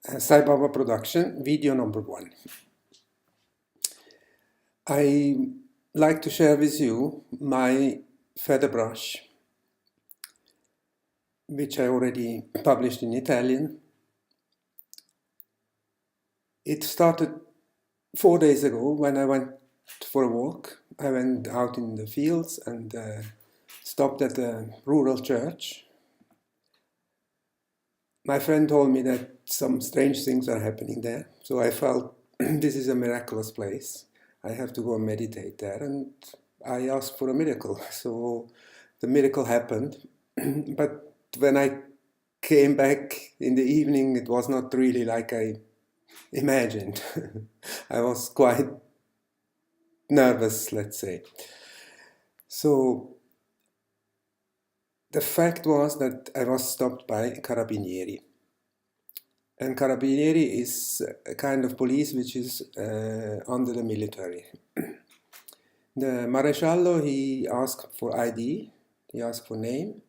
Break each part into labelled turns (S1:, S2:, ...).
S1: Sai Production Video number 1. I like to share with you my feather brush, which I already published in Italian. It started 4 days ago when I went for a walk. I went out in the fields and stopped at a rural church. My friend told me that some strange things are happening there, so I felt this is a miraculous place. I have to go and meditate there, and I asked for a miracle. So the miracle happened, but when I came back in the evening, it was not really like I imagined. I was quite nervous, let's say. So the fact was that I was stopped by Carabinieri. And Carabinieri is a kind of police which is under the military. The Maresciallo, he asked for ID, he asked for name,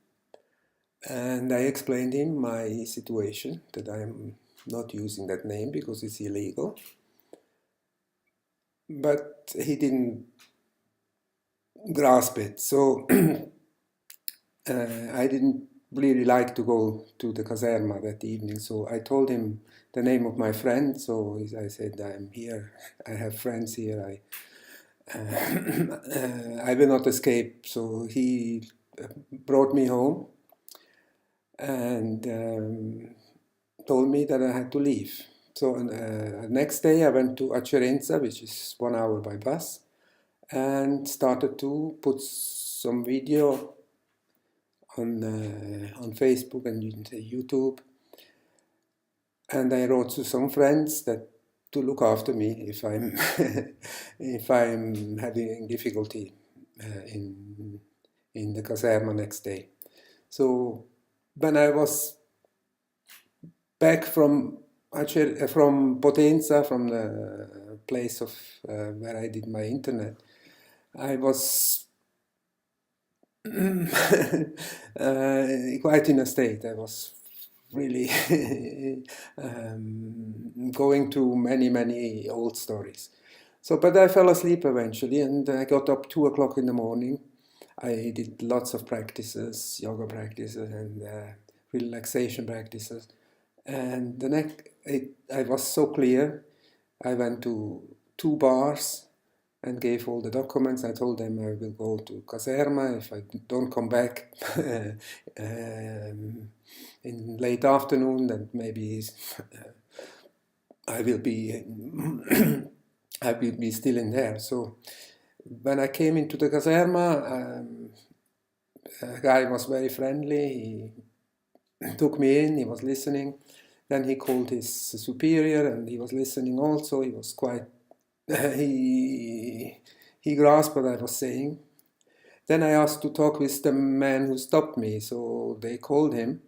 S1: and I explained him my situation, that I am not using that name because it's illegal. But he didn't grasp it, so I didn't really like to go to the caserma that evening, so I told him the name of my friend. So I said, I'm here, I have friends here, I will not escape. So he brought me home and told me that I had to leave. So next day I went to Acerenza, which is 1 hour by bus, and started to put some video on Facebook and YouTube, and I wrote to some friends that to look after me if I'm if I'm having difficulty in the caserma next day. So when I was back from Potenza, from the place of where I did my internet, I was quite in a state. I was really going to many old stories. So, but I fell asleep eventually, and I got up 2 o'clock in the morning. I did lots of practices, yoga practices and relaxation practices. And the next, I was so clear. I went to 2 bars and gave all the documents. I told them I will go to caserma if I don't come back in late afternoon, then maybe I will be I will be still in there. So when I came into the caserma, a guy was very friendly. He took me in, he was listening. Then he called his superior and he was listening also. He was quite he grasped what I was saying. Then I asked to talk with the man who stopped me, so they called him,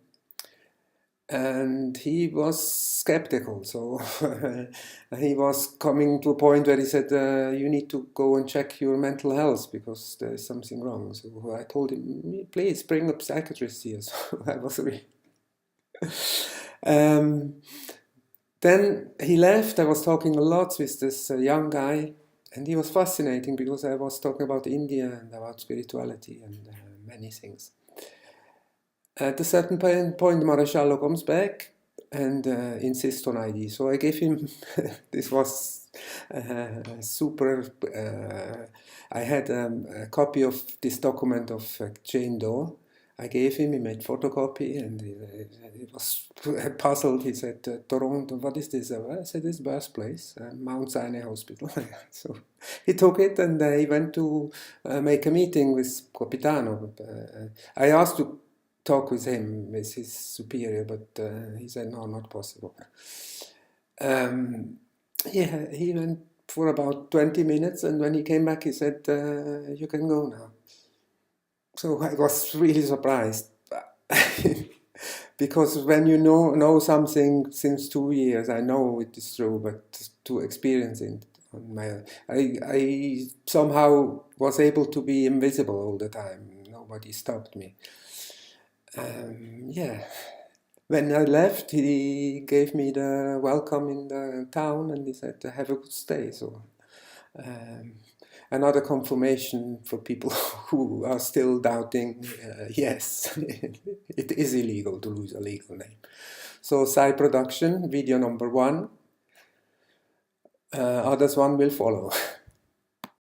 S1: and he was skeptical. So he was coming to a point where he said, you need to go and check your mental health because there is something wrong. So I told him, please bring up psychiatrists here. So I was really then he left. I was talking a lot with this young guy, and he was fascinating because I was talking about India and about spirituality and many things. At a certain point, Maresciallo comes back and insists on ID. So I gave him, this was super, I had a copy of this document of Jane Doe. I gave him, he made photocopy, and he was puzzled. He said, Toronto, what is this? I said, it's birthplace, Mount Sinai Hospital. So he took it, and he went to make a meeting with Capitano. I asked to talk with him, with his superior, but he said, no, not possible. Yeah, he went for about 20 minutes, and when he came back, he said, you can go now. So I was really surprised because when you know something since 2 years, I know it is true, but to experience it on my, I somehow was able to be invisible all the time. Nobody stopped me. Yeah, When I left, he gave me the welcome in the town and he said, have a good stay. So um, another confirmation for people who are still doubting, yes, it is illegal to lose a legal name. So Sai Production, video number 1. Others one will follow.